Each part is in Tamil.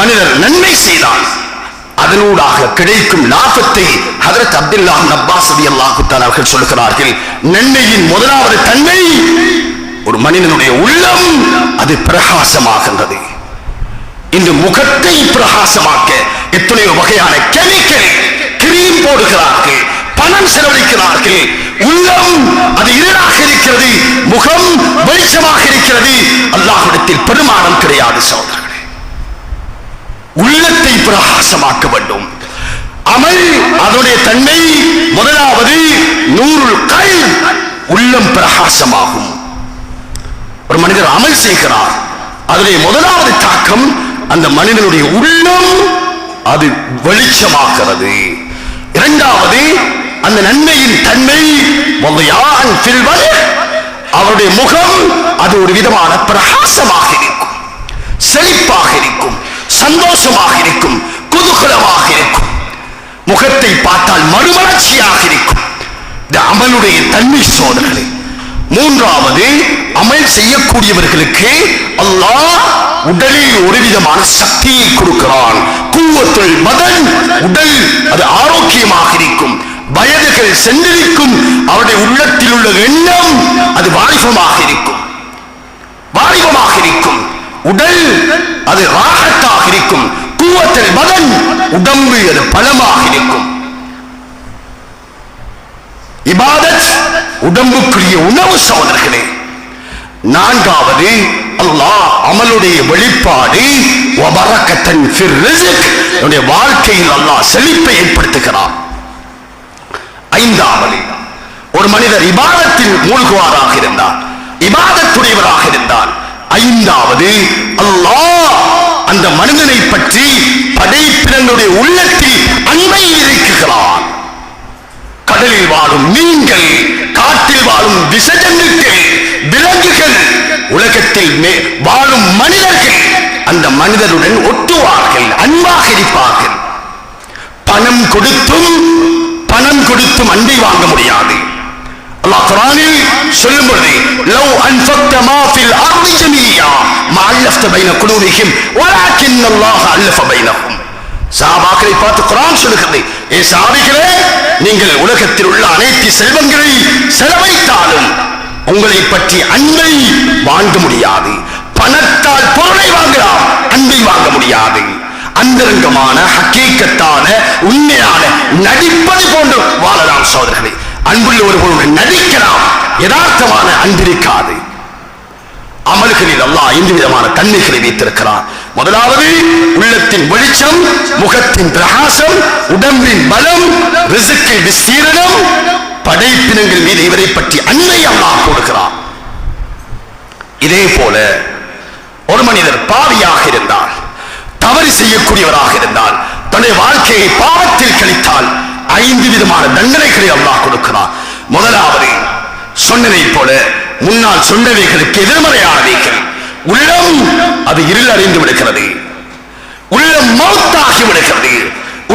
மனிதர் நன்மை செய்தால் அதனூடாக கிடைக்கும் லாபத்தை ஹஜ்ரத் அப்துல்லாஹ் இப்னு அப்பாஸ் ரலியல்லாஹு தஆலா அவர்கள் சொல்கிறார்கள். நன்மையின் முதலாவது தன்மை ஒரு மனிதனுடைய உள்ளம் அது பிரகாசமாகின்றது. இந்த முகத்தை பிரகாசமாக்க எத்தனையோ வகையான கெமிக்கல் கிரீம் போடுகிறார்கள், பணம் செலவழிக்கிறார்கள். உள்ளம் அது இருளாக இருக்கிறது, முகம் வெளிச்சமாக இருக்கிறது. அல்லாஹ்விடத்தில் பெருமானம் கிடையாது சகோதரர்களே. உள்ளத்தை பிரகாசமாக்க வேண்டும். அமல் அதனுடைய தன்மை முதலாவது நூறுல் கல்ப், உள்ளம் பிரகாசமாகும். ஒரு மனிதர் அமல் செய்கிறார், அதனுடைய முதலாவது தாக்கம் அந்த மனிதனுடைய உள்ளம் அது வெளிச்சமாகிறது. இரண்டாவது அந்த நன்மையின் தன்மை அவருடைய முகம் அது ஒரு விதமான பிரகாசமாக இருக்கும், செழிப்பாக இருக்கும், சந்தோஷமாக இருக்கும், குதூகலமாக இருக்கும். முகத்தை பார்த்தால் மறுமலர்ச்சியாக இருக்கும். இந்த அமலுடைய தன்மை சோதனை. மூன்றாவது அமல் செய்யக்கூடியவர்களுக்கு அல்லாஹ் உடலில் ஒரு விதமான சக்தியை கொடுக்கிறான். குவத்துல் பதன், உடல் அது ஆரோக்கியமாக இருக்கும், வயதுகள் சென்றிருக்கும், அவருடைய உள்ளத்தில் உள்ள எண்ணம் அது வாலிபமாக இருக்கும், வாலிபமாக இருக்கும், உடல் அது ராகத்தாக இருக்கும். குவத்துல் பதன், உடம்பு அது பலமாக இருக்கும். இபாதத் உடம்புக்குரிய உணவு சகோதரர்களே. நான்காவது அல்லாஹ் அமலுடைய வெளிப்பாடு வபரக்கத்தன் ஃபிர் ரிஸ்க், நம்முடைய வாழ்க்கையில் அல்லாஹ் செழிப்பை ஏற்படுத்துகிறார். ஐந்தாவது ஒரு மனிதர் இபாதத்தில் மூழ்குவாராக இருந்தார், இபாதத்துடையவராக இருந்தார். ஐந்தாவது அல்லாஹ் அந்த மனிதனை பற்றி படைப்பினங்களுடைய உள்ளத்தில் அன்பை விதைக்கிறான். கடலில் வாழும் மீன்கள், காட்டில் வாழும் விஷஜந்துக்கள், விலங்குகள், உலகத்தில் வாழும் மனிதர்கள் அந்த மனிதருடன் ஒட்டுவார்கள், அன்பாக இருப்பார்கள். பணம் கொடுத்தும் அன்பை வாங்க முடியாது. அல்லாஹ் குர்ஆனில் சொல்லும் பொழுது லவ் அன்ஃபக்த மா ஃபில் அர்தி ஜமீஆ மா அல்லஃப்த பைன குலூபிஹிம் வலக்கின் அல்லாஹ் அல்லஃப பைனஹும். சஹாபாக்களை பார்த்து குர்ஆன் சொல்லுகிறது, ஏ சஹாபிகளே, நீங்கள் உலகத்தில் உள்ள அனைத்து செல்வங்களை செலவைத்தாலும் உங்களை பற்றி அன்பை வாங்க முடியாது. பணத்தால் பொருளை வாங்கலாம், அன்பை வாங்க முடியாது. அந்தரங்கமான ஹக்கீக்கத்தான உண்மையான நடிப்பது போன்று வாழலாம் சோதரர்களே. அன்புள்ள ஒருவருடன் நடிக்கலாம், யதார்த்தமான அன்பிருக்காது. அமல்களில் அல்லாஹ் ஐந்து விதமான தன்மைகளை வைத்திருக்கிறார். முதலாவது உள்ளத்தின் வெளிச்சம், முகத்தின் பிரகாசம், உடம்பின் பலம், ரிஸ்கில் விஸ்தீரணம், படைப்பினங்கள் மீது இவரை பற்றி அன்பை அல்லாஹ் கொடுக்கிறார். இதே போல ஒரு மனிதர் பாவியாக இருந்தால், தவறு செய்யக்கூடியவராக இருந்தால், தன்னுடைய வாழ்க்கையை பாவத்தில் கழித்தால் ஐந்து விதமான தண்டனைகளை அல்லாஹ் கொடுக்கிறார். முதலாவது சொன்னதை போல முன்னால் சொன்னவைகளுக்கு எதிர்மறையானவைகள். உள்ளம் அது இருள் அறிந்து விடுகிறது, உள்ளம் மௌத்தாகி விடுகிறது,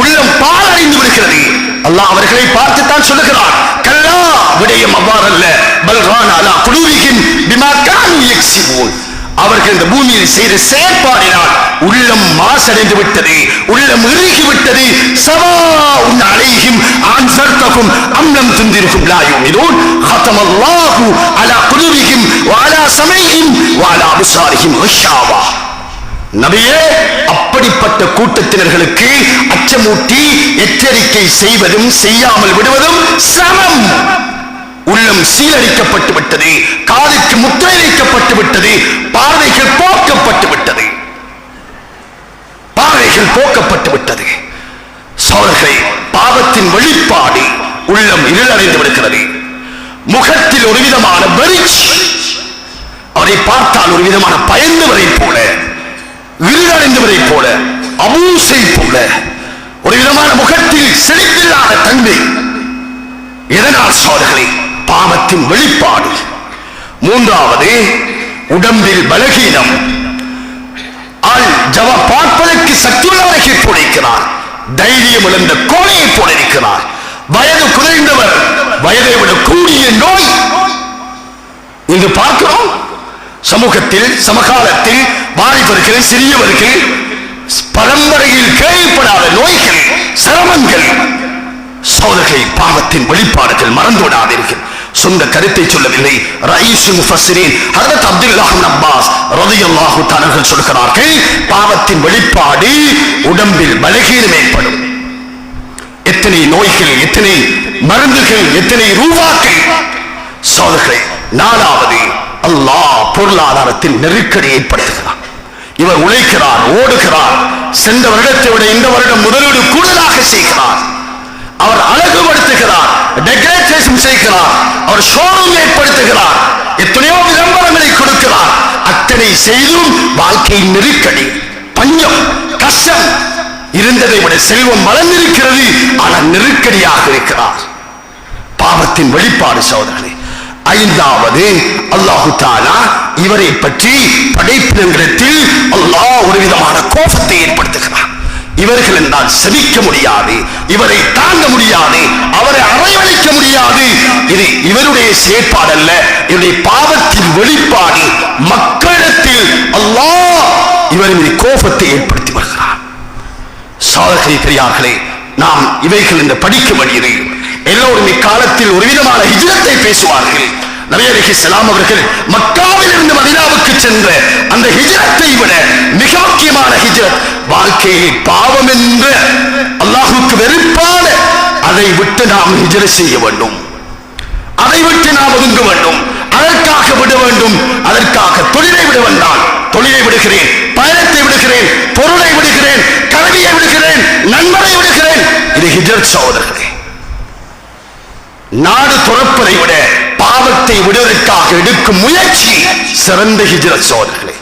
உள்ளம் பால் அறிந்து விடுகிறது. அல்லாஹ் அவர்களை பார்த்துத்தான் சொல்லுகிறார், கல்லா, விடயம் அவ்வாறல்ல, பல்ரான அலா குலூபிஹிம் பிமா கானூ யக்ஸிபூன். அவர்கள் இந்த பூமியில் செய்த செயற்பாடினால் உள்ளம் மாசடைந்து விட்டது, உள்ளம் இறுகிவிட்டது. சவாஉன் அலைஹிம் அன்ஸர்தஹும் அம் லம் துன்திர்ஹும் லா யுமினூன் ஹதமல்லாஹு அலா குலூபிஹிம் வ அலா சமீஇஹிம் வ அலா அப்சாரிஹிம் கிஷாவா. நபியே, அப்படிப்பட்ட கூட்டத்தினர்களுக்கு அச்சமூட்டி எச்சரிக்கை செய்வதும் செய்யாமல் விடுவதும் சமம். உள்ளம் சீரழிக்கப்பட்டு விட்டது, காதுக்கு முத்திரை வைக்கப்பட்டு விட்டது, பார்வைகள் போக்கப்பட்டு விட்டது, பார்வைகள் போக்கப்பட்டு விட்டது. சோழர்களை பாவத்தின் வெளிப்பாடு உள்ளம் இருளடைந்து விடுகிறது. முகத்தில் ஒரு விதமான வெறிச்சி, அவரை பார்த்தால் ஒரு விதமான பயந்தவரை போல, இருளடைந்தவரை போல, அபூசை போல ஒரு விதமான முகத்தில் செழிப்பில்லாத தன்மை. எதனால் சோழர்களை? பாவத்தின் வெளிப்பாடு. மூன்றாவது உடம்பில் பலகீனம், ஆள் பார்ப்பதற்கு சக்தியுள்ளவரை போலிருக்கிறார், தைரியம் இழந்த கோழையை போலிருக்கிறார், வயது குறைந்தவர், வயதை விட கூடிய நோய். இங்கு பார்க்கிறோம் சமூகத்தில், சமகாலத்தில் வாலிபர்கள், சிறியவர்கள், பரம்பரையில் கேள்விப்படாத நோய்கள், சிரமங்கள். சோதனை பாவத்தின் வெளிப்பாடுகள் மறந்து விடாதீர்கள். சொந்த கருத்தை சொல்லவில்லை. ரயீசுல் முஃபஸ்ஸிரீன் ஹஜ்ரத் அப்துல்லாஹ் இப்னு அப்பாஸ் ரலியல்லாஹு தஆலா அவர்கள் சொல்கிறார்கள், பாவத்தின் வெளிப்பாடு உடம்பில் பலகீனம் ஏற்படும். எத்தனை நோய்கள், எத்தனை மருந்துகள், எத்தனை ரூபாக்கள். சோதனை நாலாவது, அல்லாஹ் பொருளாதாரத்தில் நெருக்கடி ஏற்படுத்துகிறார். இவர் உழைக்கிறார், ஓடுகிறார், சென்ற வருடத்தை விட இந்த வருடம் முதலீடு கூடுதலாக செய்கிறார். அவர் அழகுபடுத்துகிறார், டெக்கரேஷன் செய்கிறார், அவர் ஷோரூம் ஏற்படுத்துகிறார், எத்தனையோ விளம்பரங்களை கொடுக்கிறார். அத்தனை செய்தும் வாழ்க்கையின் நெருக்கடி, பஞ்சம், கஷ்டம். இருந்ததை விட செல்வம் வளர்ந்திருக்கிறது, ஆனால் நெருக்கடியாக இருக்கிறார். பாவத்தின் வெளிப்பாடு சகோதரர்களே. ஐந்தாவது, அல்லாஹு தஆலா இவரை பற்றி படைப்பினங்களிடத்தில் அல்லாஹ் ஒரு விதமான கோபத்தை ஏற்படுத்துகிறார். இவர்கள் என்றால் சபிக்க முடியாது, இவரை தாங்க முடியாது, அவரை அரவணைக்க முடியாது. இது இவருடைய செயற்பாடு அல்ல, இவருடைய பாவத்தின் வெளிப்பாடு. மக்களிடத்தில் அல்லாஹ் இவர் மீது கோபத்தை ஏற்படுத்தி வருகிறார். சகோதரர்களே, பெரியார்களே, நாம் இவைகள் இந்த படிக்க வேண்டியது. எல்லோரும் இக்காலத்தில் ஒரு விதமான ஹிஜ்ரத்தை பேசுவார்கள். நபி அலைஹிஸ்ஸலாம் அவர்கள் மக்காவில் இருந்து மதீனாவுக்கு சென்ற அந்த ஹிஜ்ரத்தை விட மிக முக்கியமான ஹிஜ்ரத், வாழ்க்கையை பாவம் என்ற அல்லாஹ்வுக்கு வெறுப்பான அதை விட்டு நாம் ஹிஜ்ரத் செய்ய வேண்டும். அதை விட்டு நாம் ஒதுங்க வேண்டும். அதற்காக விட வேண்டும். அதற்காக தொழிலை விட வேண்டாம். தொழிலை விடுகிறேன், பயணத்தை விடுகிறேன், பொருளை விடுகிறேன், கல்வியை விடுகிறேன், நண்பரை விடுகிறேன். இது ஹிஜ்ரத் சகோதரர்களே. நாடு துறப்பதை விட பாவத்தை விடுவதற்காக எடுக்கும் முயற்சி சிறந்த ஹிஜ்ரத் சகோதரர்களே.